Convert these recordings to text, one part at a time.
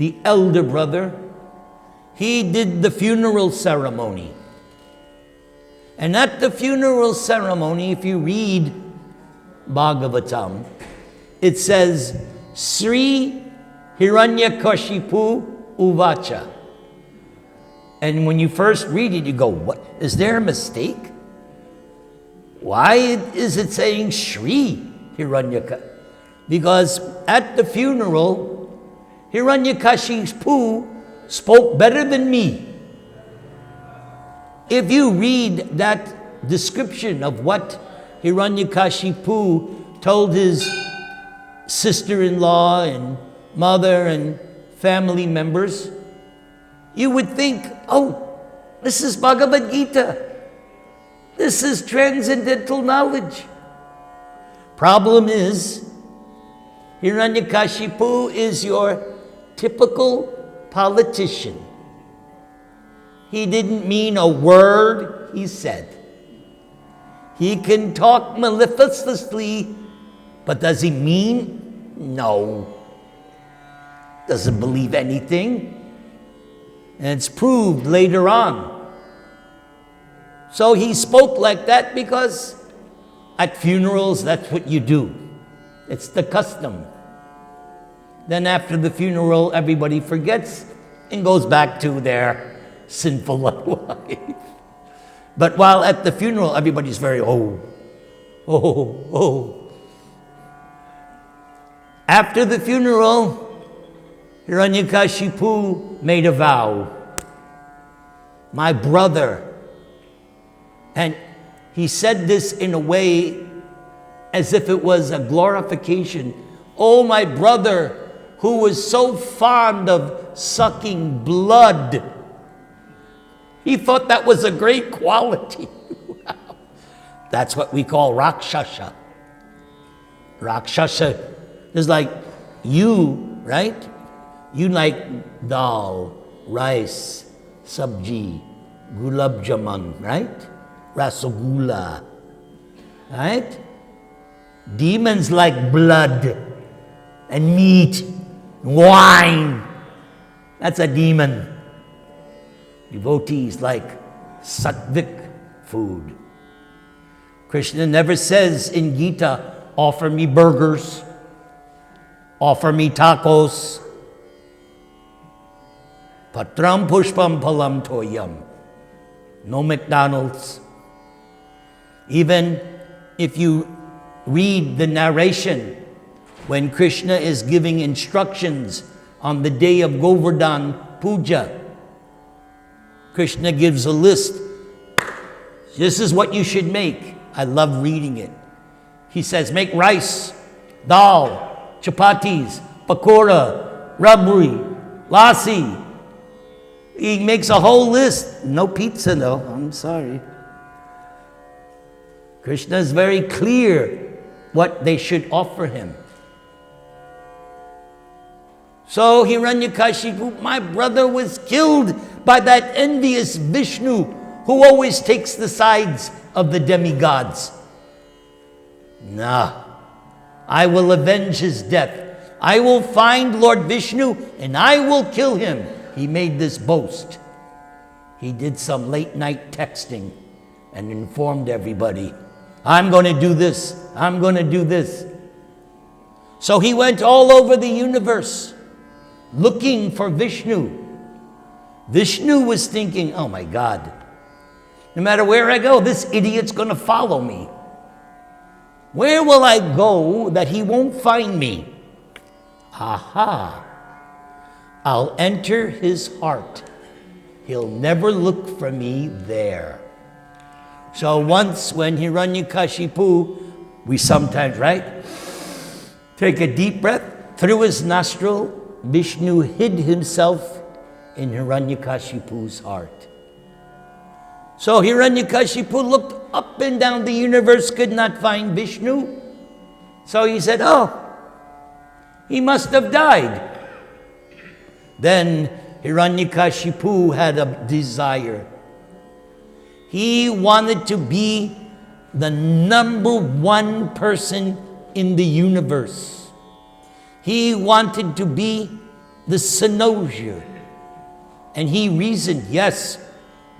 the elder brother, he did the funeral ceremony. And at the funeral ceremony, if you read Bhagavatam, it says, Sri Hiranyakashipu Uvacha. And when you first read it, you go, what? Is there a mistake? Why is it saying Sri Hiranyakashipu? Because at the funeral, Hiranyakashipu spoke better than me. If you read that description of what Hiranyakashipu told his sister-in-law and mother and family members, you would think, oh, this is Bhagavad Gita. This is transcendental knowledge. Problem is, Hiranyakashipu is your typical politician. He didn't mean a word he said. He can talk mellifluously, but does he mean? No. Doesn't believe anything. And it's proved later on. So he spoke like that because at funerals, that's what you do. It's the custom. Then after the funeral, everybody forgets and goes back to their sinful life. But while at the funeral, everybody's very, oh. After the funeral, Hiranyakashipu made a vow. My brother. And he said this in a way as if it was a glorification. Oh, my brother, who was so fond of sucking blood. He thought that was a great quality. That's what we call Rakshasa. Rakshasa is like you, right? You like dal, rice, sabji, gulab jamun, right? Rasagula, right? Demons like blood and meat, wine. That's a demon. Devotees like sattvic food. Krishna never says in Gita, offer me burgers, offer me tacos. Patram pushpam palam toyam. No McDonald's. Even if you read the narration when Krishna is giving instructions on the day of Govardhan Puja, Krishna gives a list. This is what you should make. I love reading it. He says, make rice, dal, chapatis, pakora, rabri, lassi. He makes a whole list. No pizza though, I'm sorry. Krishna is very clear what they should offer him. So Hiranyakashipu, my brother, was killed by that envious Vishnu who always takes the sides of the demigods. Nah, I will avenge his death. I will find Lord Vishnu and I will kill him. He made this boast. He did some late night texting and informed everybody, I'm going to do this. I'm going to do this. So he went all over the universe looking for Vishnu. Vishnu was thinking, oh my God, no matter where I go, this idiot's going to follow me. Where will I go that he won't find me? Aha! I'll enter his heart. He'll never look for me there. So once when Hiranyakashipu, we sometimes, right, take a deep breath through his nostril, Vishnu hid himself in Hiranyakashipu's heart. So Hiranyakashipu looked up and down the universe, could not find Vishnu. So he said, oh, he must have died. Then Hiranyakashipu had a desire. He wanted to be the number one person in the universe. He wanted to be the cynosure. And he reasoned, yes,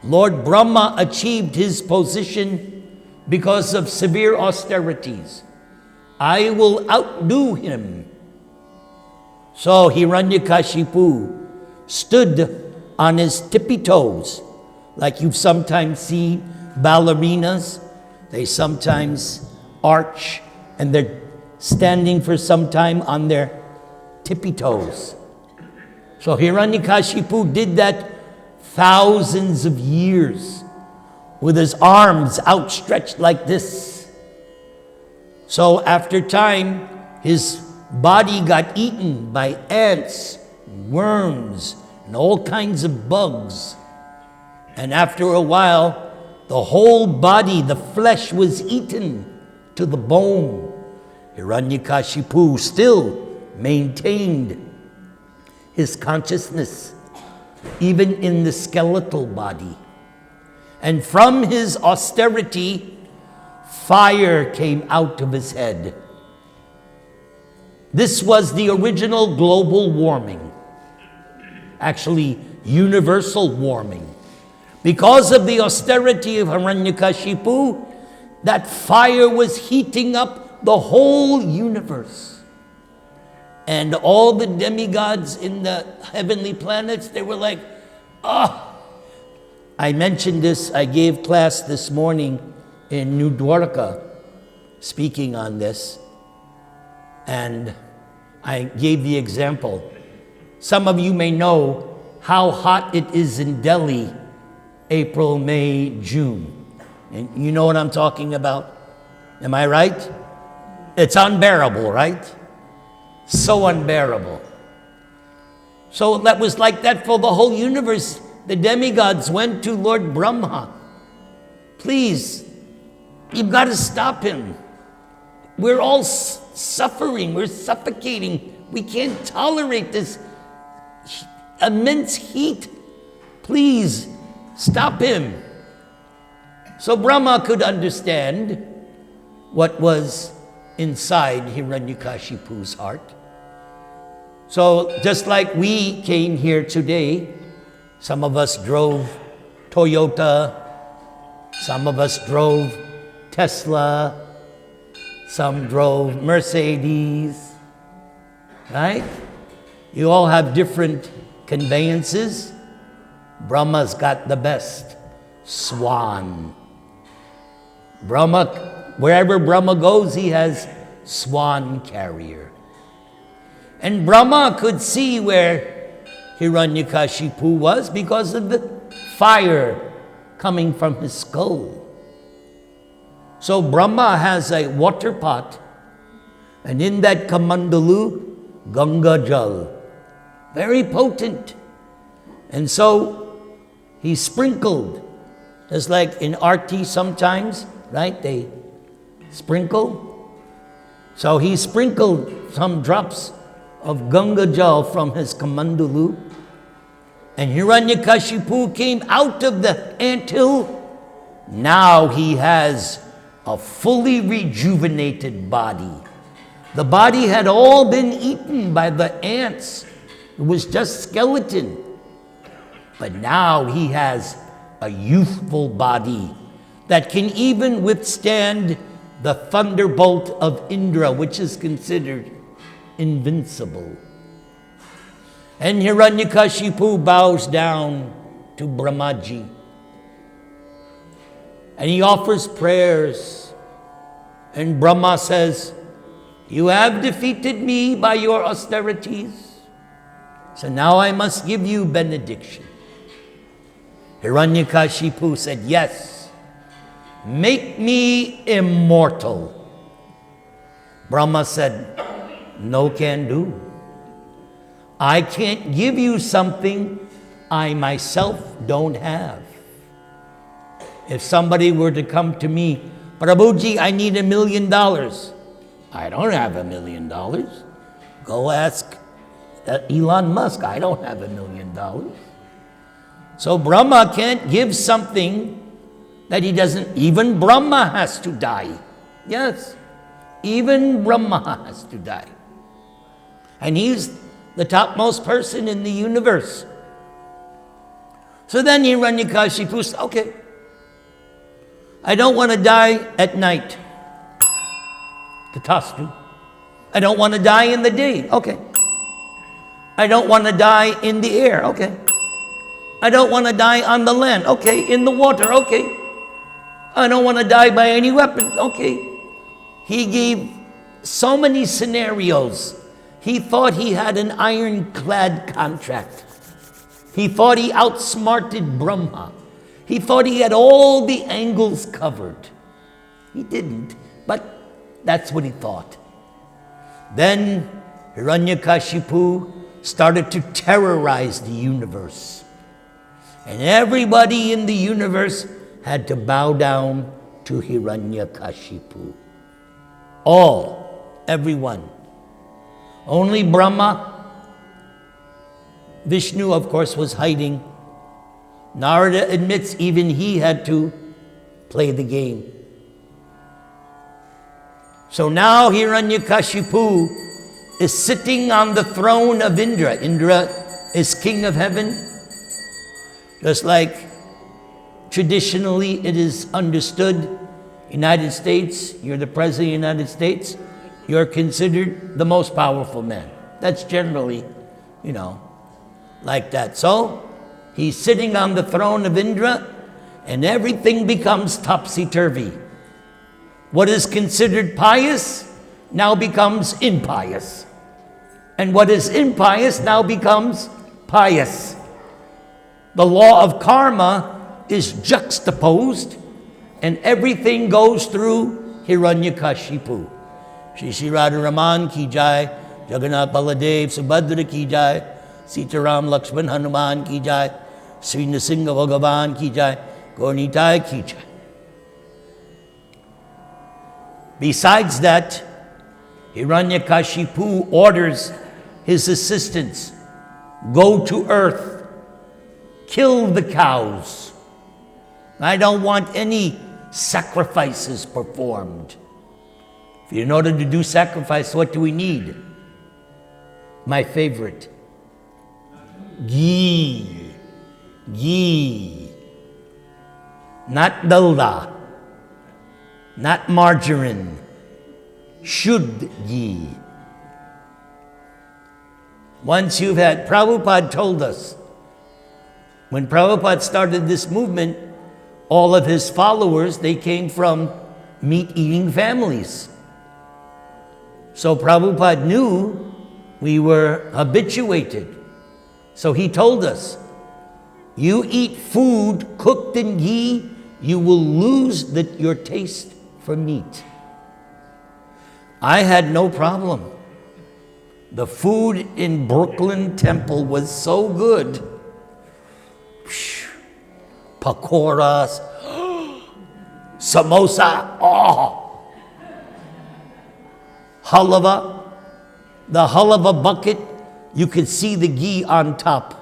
Lord Brahma achieved his position because of severe austerities. I will outdo him. So Hiranyakashipu stood on his tippy toes, like you've sometimes seen ballerinas. They sometimes arch and they're standing for some time on their tippy toes. So Hiranyakashipu did that thousands of years with his arms outstretched like this. So after time, his body got eaten by ants, worms, and all kinds of bugs. And after a while, the whole body, the flesh was eaten to the bone. Hiranyakashipu still maintained his consciousness, even in the skeletal body. And from his austerity, fire came out of his head. This was the original global warming, actually universal warming. Because of the austerity of Hiranyakashipu, that fire was heating up the whole universe. And all the demigods in the heavenly planets, they were like, ah. I mentioned this, I gave class this morning in New Dwarka, speaking on this. And I gave the example. Some of you may know how hot it is in Delhi, April, May, June. And you know what I'm talking about? Am I right? It's unbearable, right? So unbearable. So that was like that for the whole universe. The demigods went to Lord Brahma. Please, you've got to stop him. We're all suffering. We're suffocating. We can't tolerate this immense heat. Please, stop him. So Brahma could understand what was inside Hiranyakashipu's heart. So just like we came here today, some of us drove Toyota, some of us drove Tesla, some drove Mercedes, right? You all have different conveyances. Brahma's got the best, Swan. Brahma, wherever Brahma goes, he has swan carrier. And Brahma could see where Hiranyakashipu was because of the fire coming from his skull. So Brahma has a water pot, and in that kamandalu, Ganga Jal, very potent. And so he sprinkled, just like in arti sometimes, right? They sprinkle. So he sprinkled some drops of Ganga Jal from his kamandalu, and Hiranyakashipu came out of the anthill. Now he has a fully rejuvenated body. The body had all been eaten by the ants. It was just skeleton. But now he has a youthful body that can even withstand the thunderbolt of Indra, which is considered invincible. And Hiranyakashipu bows down to Brahmaji. And he offers prayers. And Brahma says, you have defeated me by your austerities. So now I must give you benediction. Hiranyakashipu said, yes, make me immortal. Brahma said, no can do. I can't give you something I myself don't have. If somebody were to come to me, Prabhuji, I need $1 million. I don't have $1 million. Go ask Elon Musk. I don't have $1 million. So Brahma can't give something that he doesn't. Even Brahma has to die. Yes, even Brahma has to die. And he's the topmost person in the universe. So then Hiranyakashipu said, okay, I don't want to die at night. Tatastu. I don't want to die in the day. Okay. I don't want to die in the air. Okay. I don't want to die on the land. Okay. In the water. Okay. I don't want to die by any weapon. Okay. He gave so many scenarios. He thought he had an ironclad contract. He thought he outsmarted Brahma. He thought he had all the angles covered. He didn't, but that's what he thought. Then Hiranyakashipu started to terrorize the universe. And everybody in the universe had to bow down to Hiranyakashipu. Everyone. Only Brahma. Vishnu, of course, was hiding. Narada admits even he had to play the game. So now Hiranyakashipu is sitting on the throne of Indra. Indra is king of heaven. Just like traditionally it is understood, United States, you're the president of the United States, you're considered the most powerful man. That's generally, like that. So he's sitting on the throne of Indra, and everything becomes topsy-turvy. What is considered pious now becomes impious. And what is impious now becomes pious. The law of karma is juxtaposed, and everything goes through Hiranyakashipu. Shri Shri Radharaman ki jai, Jagannath Baladev Subhadra ki jai, Sitaram Lakshman Hanuman ki jai, Sri Nrisingha Bhagavan ki jai, Gaurnitai ki jai. Besides that, Hiranyakashipu orders his assistants, go to earth, kill the cows. I don't want any sacrifices performed. In order to do sacrifice, what do we need? My favorite. Ghee. Ghee. Not dalda. Not margarine. Shuddh ghee. Once you've had, Prabhupada told us, when Prabhupada started this movement, all of his followers, they came from meat-eating families. So Prabhupada knew we were habituated. So he told us, you eat food cooked in ghee, you will lose your taste for meat. I had no problem. The food in Brooklyn Temple was so good. Pakoras, samosa, halava, the halava bucket, you could see the ghee on top.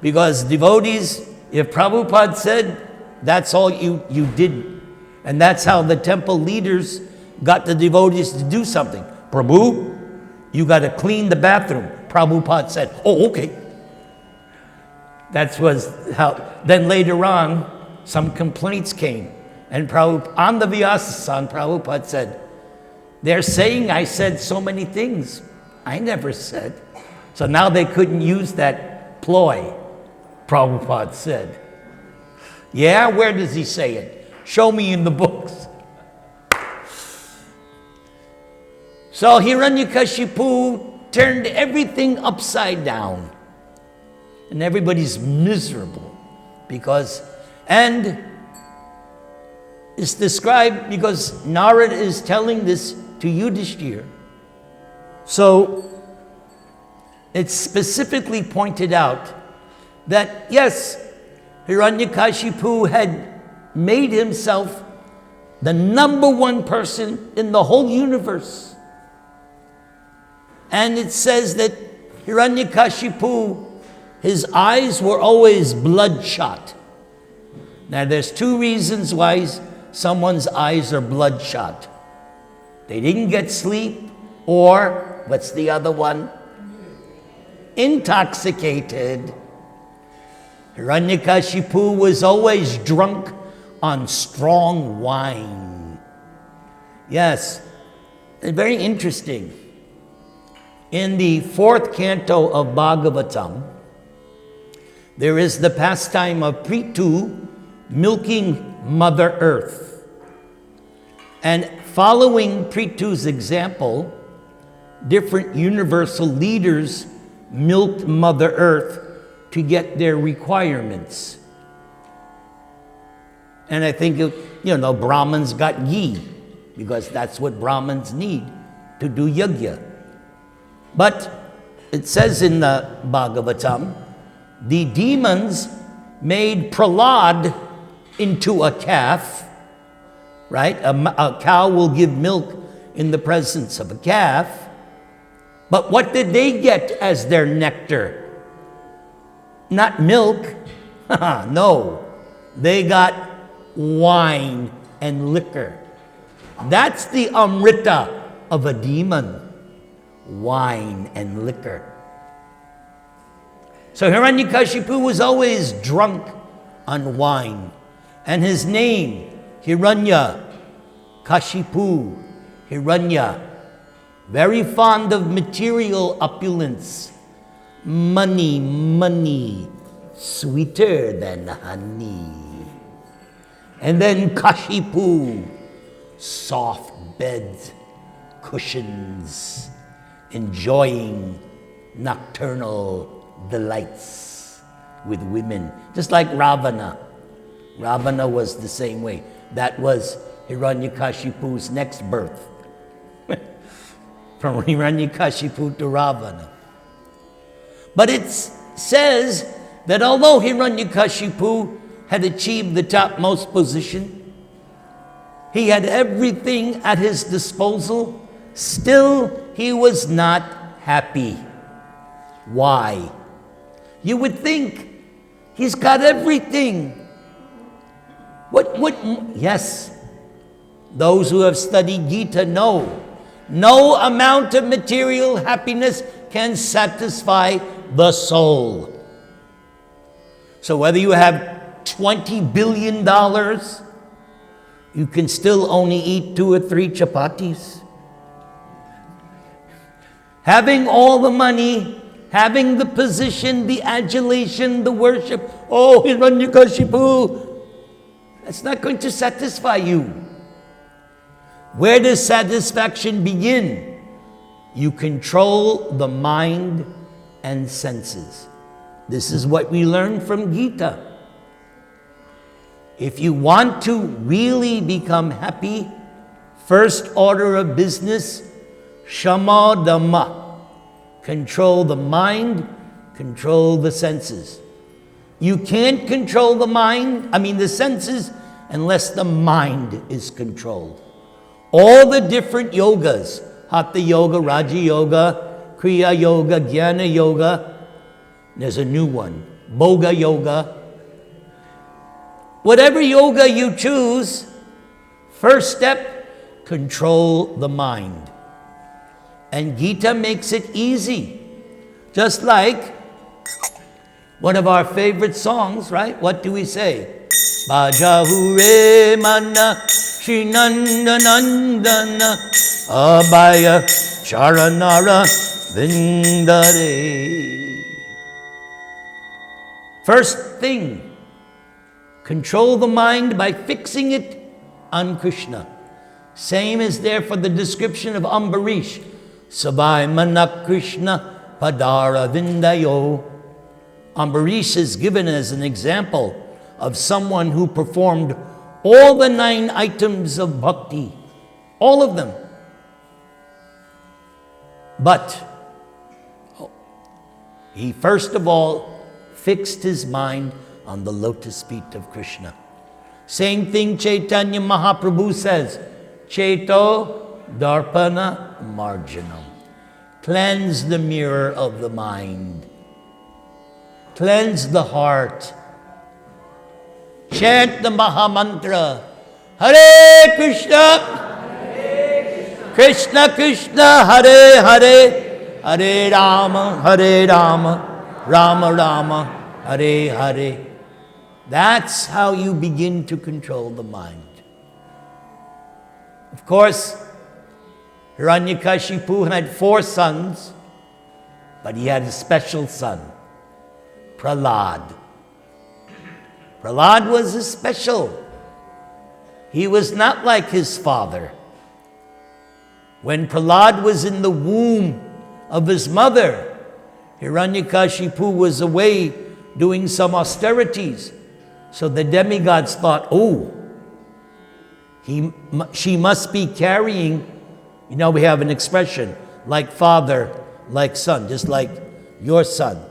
Because devotees, if Prabhupada said, that's all you did. And that's how the temple leaders got the devotees to do something. Prabhu, you got to clean the bathroom. Prabhupada said, oh, okay. That was how, then later on, some complaints came. And on the Vyasasan, Prabhupada said, they're saying I said so many things I never said. So now they couldn't use that ploy, Prabhupada said. Yeah, where does he say it? Show me in the books. So Hiranyakashipu turned everything upside down. And everybody's miserable and it's described because Narada is telling this to Yudhishthira. So it's specifically pointed out that yes, Hiranyakashipu had made himself the number one person in the whole universe. And it says that Hiranyakashipu, his eyes were always bloodshot. Now there's two reasons why someone's eyes are bloodshot. They didn't get sleep, or What's the other one? Intoxicated. Hiranyakashipu was always drunk on strong wine. Yes, very interesting. In the 4th canto of Bhagavatam, there is the pastime of Prithu milking Mother Earth. And following Prithu's example, different universal leaders milked Mother Earth to get their requirements. And I think, Brahmins got ghee, because that's what Brahmins need to do yajna. But it says in the Bhagavatam, the demons made Prahlad into a calf, right? A cow will give milk in the presence of a calf. But what did they get as their nectar? Not milk. No. They got wine and liquor. That's the amrita of a demon. Wine and liquor. So Hiranyakashipu was always drunk on wine. And his name, Hiranya-kashipu, Hiranya, very fond of material opulence. Money, sweeter than honey. And then Kashipu, soft beds, cushions, enjoying nocturnal delights with women. Just like Ravana. Ravana was the same way. That was Hiranyakashipu's next birth. From Hiranyakashipu to Ravana. But it says that although Hiranyakashipu had achieved the topmost position, he had everything at his disposal, still he was not happy. Why? You would think he's got everything. Yes, those who have studied Gita know, no amount of material happiness can satisfy the soul. So whether you have $20 billion, you can still only eat 2 or 3 chapatis. Having all the money, having the position, the adulation, the worship, oh, Hiranyakashipu, that's not going to satisfy you. Where does satisfaction begin? You control the mind and senses. This is what we learn from Gita. If you want to really become happy, first order of business, Shama Dhamma. Control the mind, control the senses. You can't control the senses, unless the mind is controlled. All the different yogas, Hatha Yoga, Raja Yoga, Kriya Yoga, Jnana Yoga, there's a new one, Bhoga Yoga. Whatever yoga you choose, first step, control the mind. And Gita makes it easy. Just like one of our favorite songs, right? What do we say? Bhajahure mana Shrinanda Nandana Abhaya Charanara Vindare. First thing, control the mind by fixing it on Krishna. Same is there for the description of Ambarish. Savai Mana Krishna Padara Vindayo. Ambarish is given as an example of someone who performed all the 9 items of bhakti. All of them. But he first of all fixed his mind on the lotus feet of Krishna. Same thing Chaitanya Mahaprabhu says, Cheto Darpana Marjanam. Cleanse the mirror of the mind. Cleanse the heart. Chant the Mahamantra. Hare Krishna, Krishna Krishna Hare Hare, Hare Rama, Rama Rama, Hare Hare. That's how you begin to control the mind. Of course, Hiranyakashipu had 4 sons, but he had a special son, Prahlad. Prahlad was special. He was not like his father. When Prahlad was in the womb of his mother, Hiranyakashipu was away doing some austerities. So the demigods thought, oh, she must be carrying, we have an expression, like father, like son, just like your son.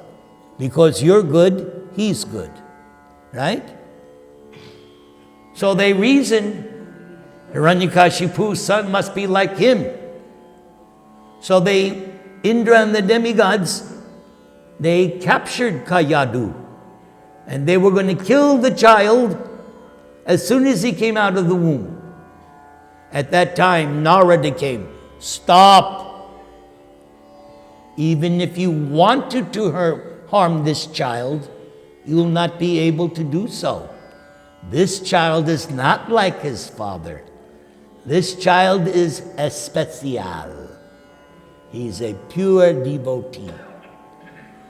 Because you're good, he's good. Right? So they reasoned, Hiranyakashipu's son must be like him. So Indra and the demigods, they captured Kayadu. And they were going to kill the child as soon as he came out of the womb. At that time, Narada came. Stop! Even if you wanted to harm this child, you will not be able to do so. This child is not like his father. This child is especial. He's a pure devotee.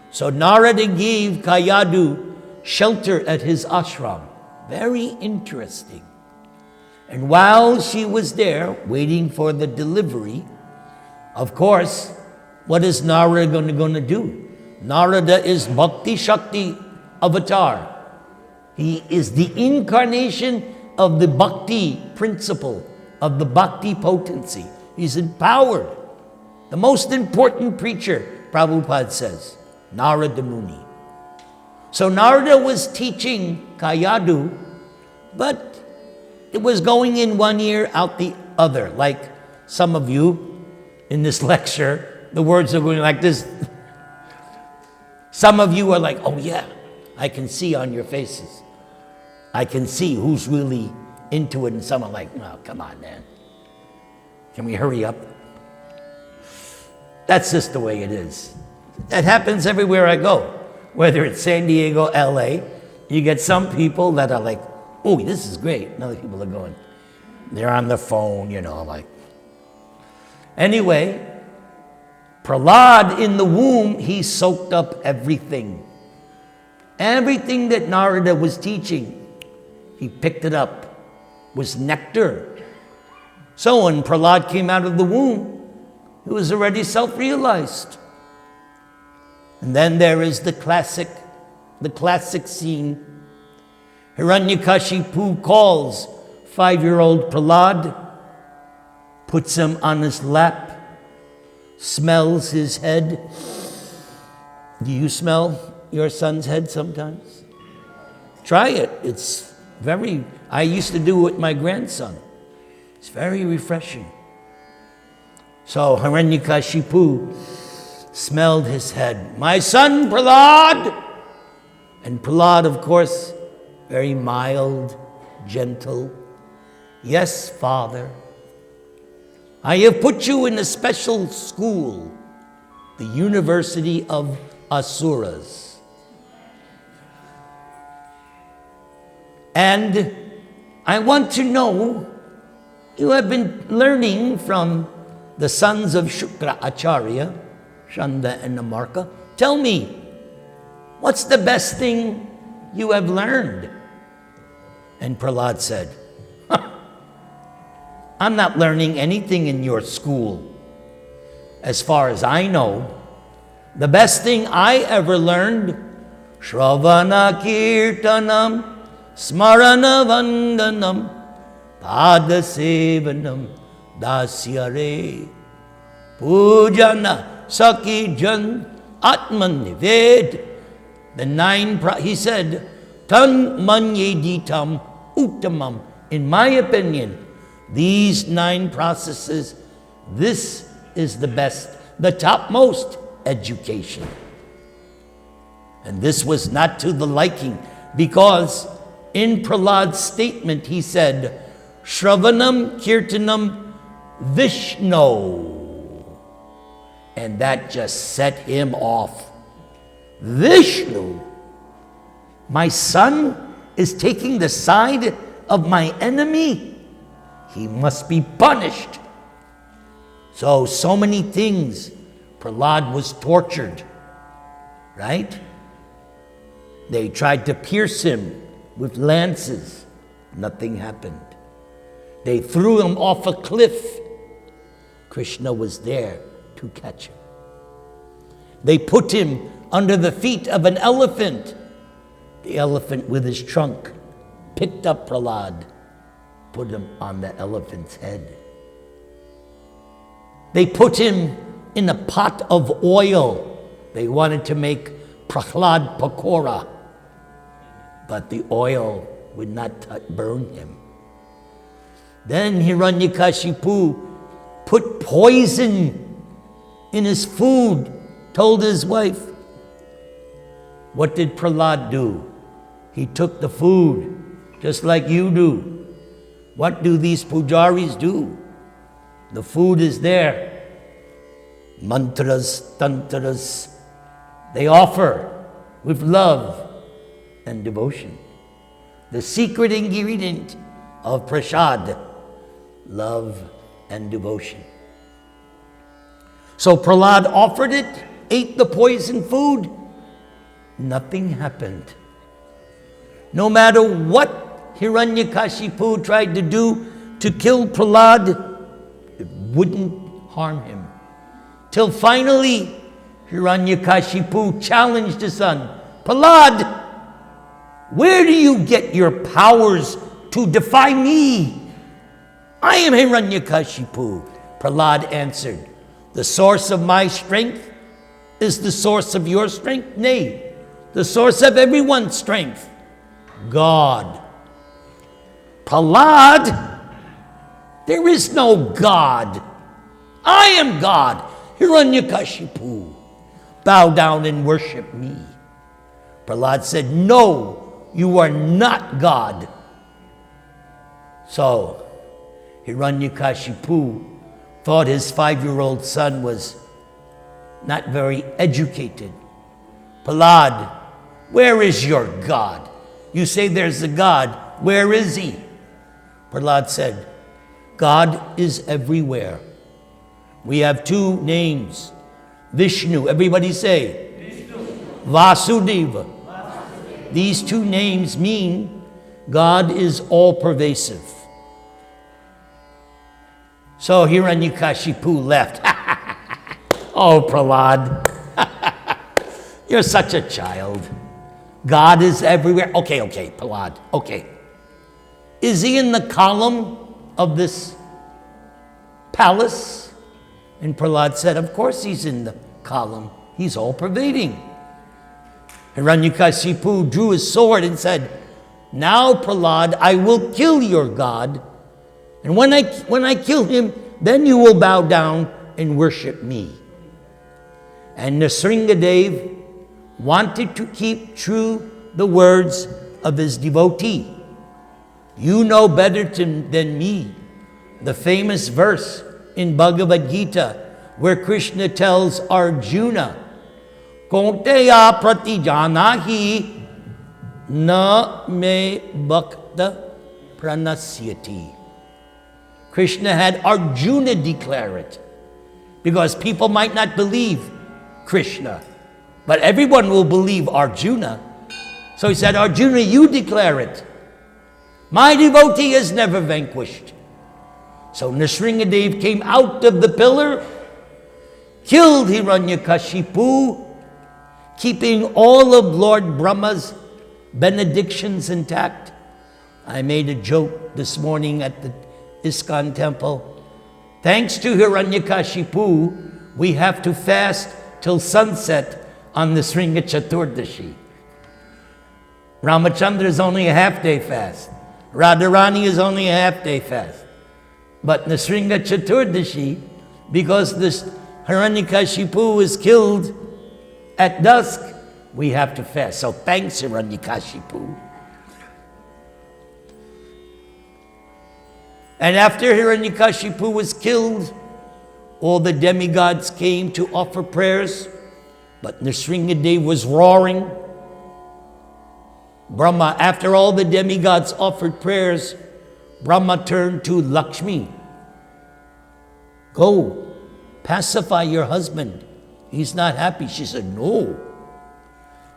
So Narada gave Kayadu shelter at his ashram. Very interesting. And while she was there, waiting for the delivery, of course, what is Narada going to do? Narada is Bhakti Shakti avatar. He is the incarnation of the Bhakti principle, of the Bhakti potency. He's empowered. The most important preacher, Prabhupada says, Narada Muni. So Narada was teaching Kayadu, but it was going in one ear, out the other. Like some of you in this lecture, the words are going like this. Some of you are like, oh yeah, I can see on your faces. I can see who's really into it, and some are like, oh, come on, man. Can we hurry up? That's just the way it is. That happens everywhere I go. Whether it's San Diego, LA, you get some people that are like, oh, this is great. And other people are going, they're on the phone, like. Anyway, Prahlad in the womb, he soaked up everything. Everything that Narada was teaching, he picked it up, was nectar. So when Prahlad came out of the womb, he was already self-realized. And then there is the classic scene. Hiranyakashipu calls 5-year-old Prahlad, puts him on his lap, smells his head. Do you smell your son's head sometimes? Try it. I used to do it with my grandson. It's very refreshing. So Hiranyakashipu smelled his head. My son Prahlad! And Prahlad, of course, very mild, gentle. Yes, Father. I have put you in a special school, the University of Asuras. And I want to know, you have been learning from the sons of Shukra Acharya, Shanda and Namarka. Tell me, what's the best thing you have learned? And Prahlad said, I'm not learning anything in your school. As far as I know, the best thing I ever learned, Shravana Kirtanam, Smarana Vandanam, Pada Sevanam, Dasyare, Pujana Sakijan Atman Nived. He said, Tan Manyeditam Uttamam. In my opinion, these 9 processes, this is the best, the topmost education. And this was not to the liking, because in Prahlad's statement he said, Shravanam Kirtanam Vishnu. And that just set him off. Vishnu? My son is taking the side of my enemy? He must be punished. So many things. Prahlad was tortured, right? They tried to pierce him with lances. Nothing happened. They threw him off a cliff. Krishna was there to catch him. They put him under the feet of an elephant. The elephant with his trunk picked up Prahlad, put him on the elephant's head. They put him in a pot of oil. They wanted to make Prahlad Pakora, but the oil would not burn him. Then Hiranyakashipu put poison in his food, told his wife. What did Prahlad do? He took the food, just like you do. What do these pujaris do? The food is there. Mantras, tantras, they offer with love and devotion. The secret ingredient of prasad, love and devotion. So Prahlad offered it, ate the poison food. Nothing happened. No matter what Hiranyakashipu tried to do to kill Prahlad, it wouldn't harm him. Till finally, Hiranyakashipu challenged his son, Prahlad, where do you get your powers to defy me? I am Hiranyakashipu. Prahlad answered, the source of my strength is the source of your strength? Nay, the source of everyone's strength, God. Prahlad, there is no God. I am God. Hiranyakashipu, bow down and worship me. Prahlad said, no, you are not God. So Hiranyakashipu thought his 5-year-old son was not very educated. Prahlad, where is your God? You say there's a God. Where is he? Prahlad said, God is everywhere. We have 2 names. Vishnu, everybody say. Vishnu. Vasudeva. These 2 names mean God is all pervasive. So Hiranyakashipu left. Oh, Prahlad, you're such a child. God is everywhere. Okay, Prahlad, okay. Is he in the column of this palace? And Prahlad said, of course he's in the column. He's all pervading. Hiranyakashipu drew his sword and said, now, Prahlad, I will kill your God. And when I kill him, then you will bow down and worship me. And Nrisingha wanted to keep true the words of his devotee. You know better than me the famous verse in Bhagavad Gita where Krishna tells Arjuna, Konteya pratijanahi na me bhakta pranasyati. Krishna had Arjuna declare it because people might not believe Krishna, but everyone will believe Arjuna. So he said, Arjuna, you declare it. My devotee is never vanquished. So Nrisingha came out of the pillar, killed Hiranyakashipu, keeping all of Lord Brahma's benedictions intact. I made a joke this morning at the ISKCON temple. Thanks to Hiranyakashipu, we have to fast till sunset on Nrisingha-katha. Ramachandra is only a half-day fast. Radharani is only a half-day fast. But Nrisingha-katha, because this Hiranyakashipu was killed at dusk, we have to fast. So thanks, Hiranyakashipu. And after Hiranyakashipu was killed, all the demigods came to offer prayers, but Nrisingha-dev was roaring. Brahma, after all the demigods offered prayers, Brahma turned to Lakshmi. Go, pacify your husband. He's not happy. She said, no,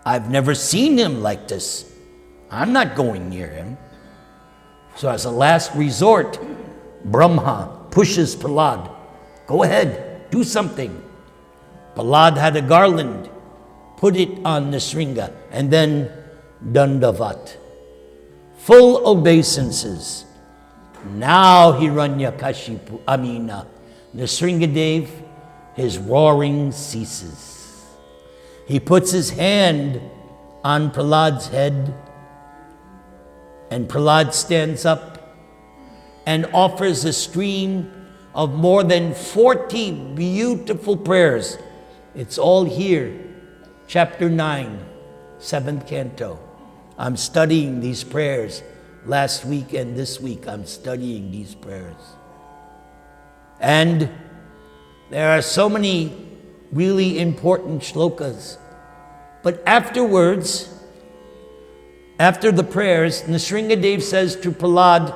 I've never seen him like this. I'm not going near him. So as a last resort, Brahma pushes Prahlad. Go ahead, do something. Prahlad had a garland, put it on Nrisingha, and then Dandavat. Full obeisances. Now Hiranyakashipu, Nrisingha-dev, his roaring ceases. He puts his hand on Prahlad's head, and Prahlad stands up and offers a stream of more than 40 beautiful prayers. It's all here, chapter 9, 7th canto. I'm studying these prayers. Last week and this week, I'm studying these prayers. And there are so many really important shlokas. But afterwards, after the prayers, Nrisingha-dev says to Prahlad,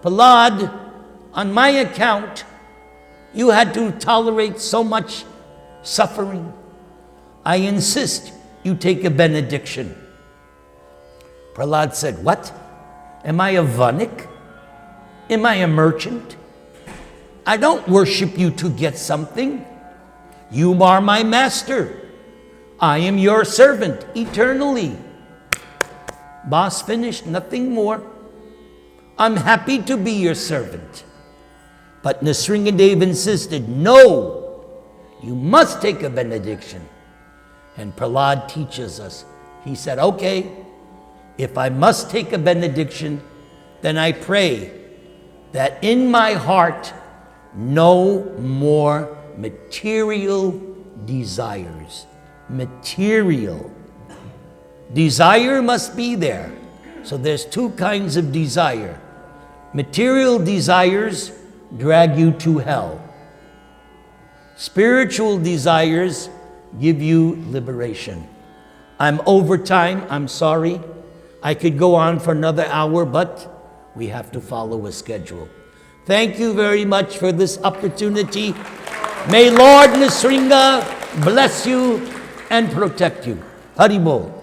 Prahlad, on my account, you had to tolerate so much suffering. I insist you take a benediction. Prahlad said, what? Am I a vanik? Am I a merchant? I don't worship you to get something. You are my master. I am your servant eternally. Boss finished, nothing more. I'm happy to be your servant. But Nrisingha-dev insisted, no, you must take a benediction. And Prahlad teaches us. He said, okay, if I must take a benediction, then I pray that in my heart no more material desires. Material. Desire must be there. So there's two kinds of desire. Material desires drag you to hell. Spiritual desires give you liberation. I'm over time, I'm sorry. I could go on for another hour, but we have to follow a schedule. Thank you very much for this opportunity. May Lord Nrisingha bless you and protect you. Hari Bol.